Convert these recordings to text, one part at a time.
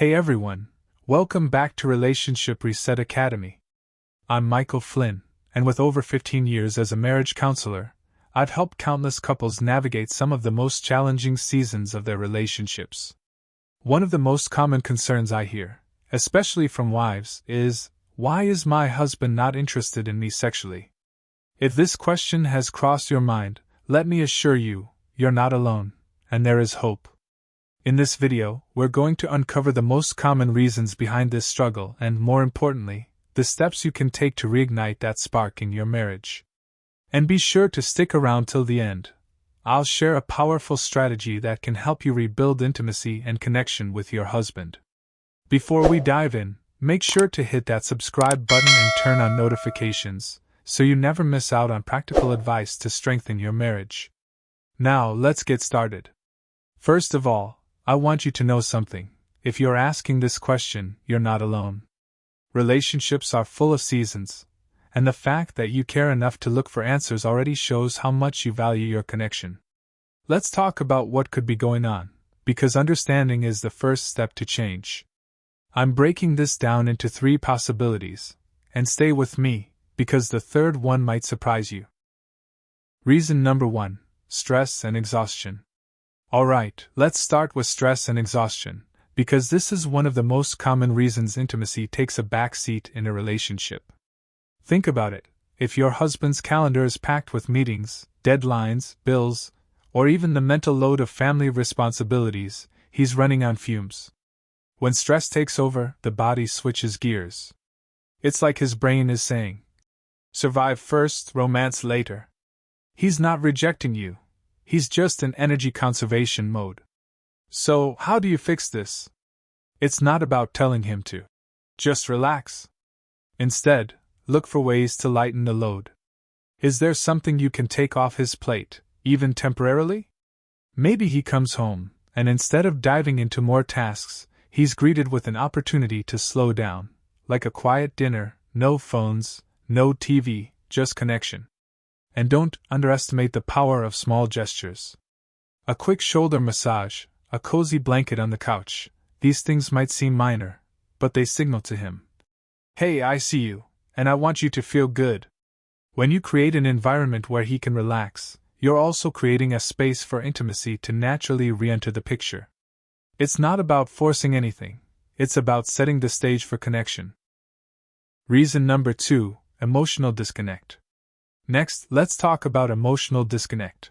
Hey everyone, welcome back to Relationship Reset Academy. I'm Michael Flynn, and with over 15 years as a marriage counselor, I've helped countless couples navigate some of the most challenging seasons of their relationships. One of the most common concerns I hear, especially from wives, is, why is my husband not interested in me sexually? If this question has crossed your mind, let me assure you, you're not alone, and there is hope. In this video, we're going to uncover the most common reasons behind this struggle and, more importantly, the steps you can take to reignite that spark in your marriage. And be sure to stick around till the end. I'll share a powerful strategy that can help you rebuild intimacy and connection with your husband. Before we dive in, make sure to hit that subscribe button and turn on notifications, so you never miss out on practical advice to strengthen your marriage. Now, let's get started. First of all, I want you to know something. If you're asking this question, you're not alone. Relationships are full of seasons, and the fact that you care enough to look for answers already shows how much you value your connection. Let's talk about what could be going on, because understanding is the first step to change. I'm breaking this down into 3 possibilities, and stay with me, because the third one might surprise you. Reason number 1: stress and exhaustion. Alright, let's start with stress and exhaustion, because this is one of the most common reasons intimacy takes a back seat in a relationship. Think about it. If your husband's calendar is packed with meetings, deadlines, bills, or even the mental load of family responsibilities, he's running on fumes. When stress takes over, the body switches gears. It's like his brain is saying, survive first, romance later. He's not rejecting you. He's just in energy conservation mode. So, how do you fix this? It's not about telling him to just relax. Instead, look for ways to lighten the load. Is there something you can take off his plate, even temporarily? Maybe he comes home, and instead of diving into more tasks, he's greeted with an opportunity to slow down, like a quiet dinner, no phones, no TV, just connection. And don't underestimate the power of small gestures. A quick shoulder massage, a cozy blanket on the couch, these things might seem minor, but they signal to him, hey, I see you, and I want you to feel good. When you create an environment where he can relax, you're also creating a space for intimacy to naturally re-enter the picture. It's not about forcing anything, it's about setting the stage for connection. Reason number 2: emotional disconnect. Next, let's talk about emotional disconnect.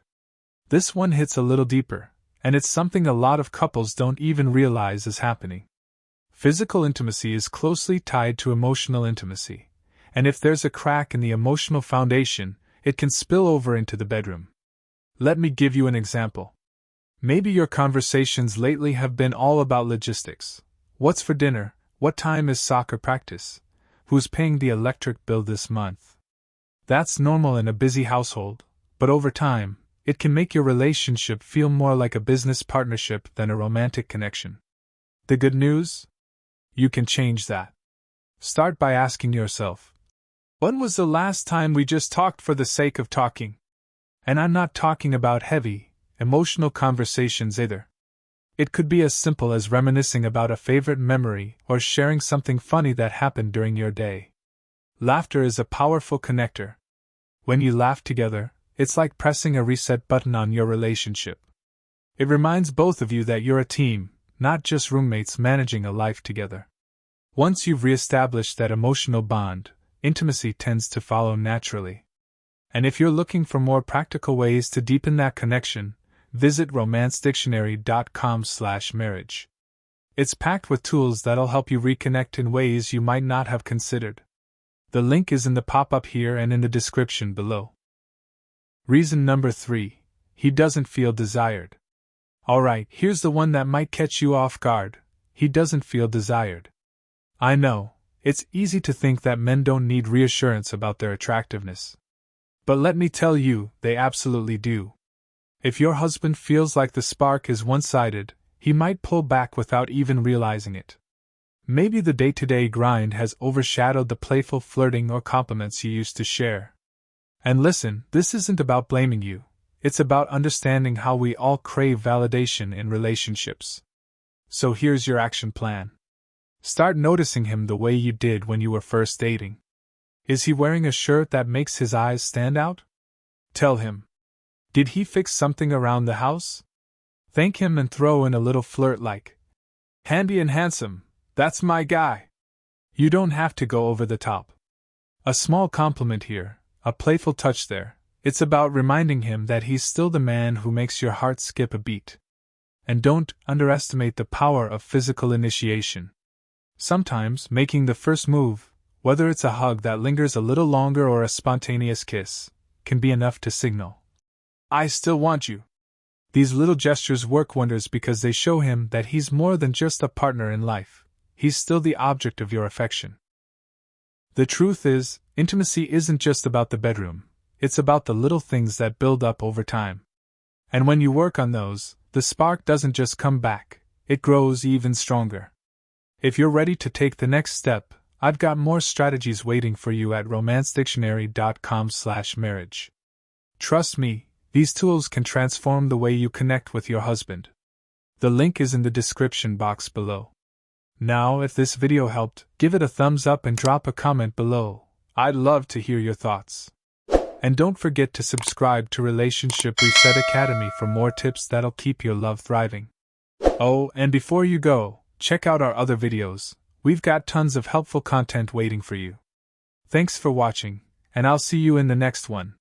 This one hits a little deeper, and it's something a lot of couples don't even realize is happening. Physical intimacy is closely tied to emotional intimacy, and if there's a crack in the emotional foundation, it can spill over into the bedroom. Let me give you an example. Maybe your conversations lately have been all about logistics. What's for dinner? What time is soccer practice? Who's paying the electric bill this month? That's normal in a busy household, but over time, it can make your relationship feel more like a business partnership than a romantic connection. The good news? You can change that. Start by asking yourself, when was the last time we just talked for the sake of talking? And I'm not talking about heavy, emotional conversations either. It could be as simple as reminiscing about a favorite memory or sharing something funny that happened during your day. Laughter is a powerful connector. When you laugh together, it's like pressing a reset button on your relationship. It reminds both of you that you're a team, not just roommates managing a life together. Once you've reestablished that emotional bond, intimacy tends to follow naturally. And if you're looking for more practical ways to deepen that connection, visit romancedictionary.com/marriage. It's packed with tools that'll help you reconnect in ways you might not have considered. The link is in the pop-up here and in the description below. Reason number 3: he doesn't feel desired. Alright, here's the one that might catch you off guard. He doesn't feel desired. I know, it's easy to think that men don't need reassurance about their attractiveness. But let me tell you, they absolutely do. If your husband feels like the spark is one-sided, he might pull back without even realizing it. Maybe the day-to-day grind has overshadowed the playful flirting or compliments you used to share. And listen, this isn't about blaming you. It's about understanding how we all crave validation in relationships. So here's your action plan. Start noticing him the way you did when you were first dating. Is he wearing a shirt that makes his eyes stand out? Tell him. Did he fix something around the house? Thank him and throw in a little flirt like, "Handy and handsome, that's my guy." You don't have to go over the top. A small compliment here, a playful touch there. It's about reminding him that he's still the man who makes your heart skip a beat. And don't underestimate the power of physical initiation. Sometimes making the first move, whether it's a hug that lingers a little longer or a spontaneous kiss, can be enough to signal, "I still want you." These little gestures work wonders because they show him that he's more than just a partner in life. He's still the object of your affection. The truth is, intimacy isn't just about the bedroom, it's about the little things that build up over time. And when you work on those, the spark doesn't just come back, it grows even stronger. If you're ready to take the next step, I've got more strategies waiting for you at romancedictionary.com/marriage. Trust me, these tools can transform the way you connect with your husband. The link is in the description box below. Now, if this video helped, give it a thumbs up and drop a comment below. I'd love to hear your thoughts. And don't forget to subscribe to Relationship Reset Academy for more tips that'll keep your love thriving. Oh, and before you go, check out our other videos. We've got tons of helpful content waiting for you. Thanks for watching, and I'll see you in the next one.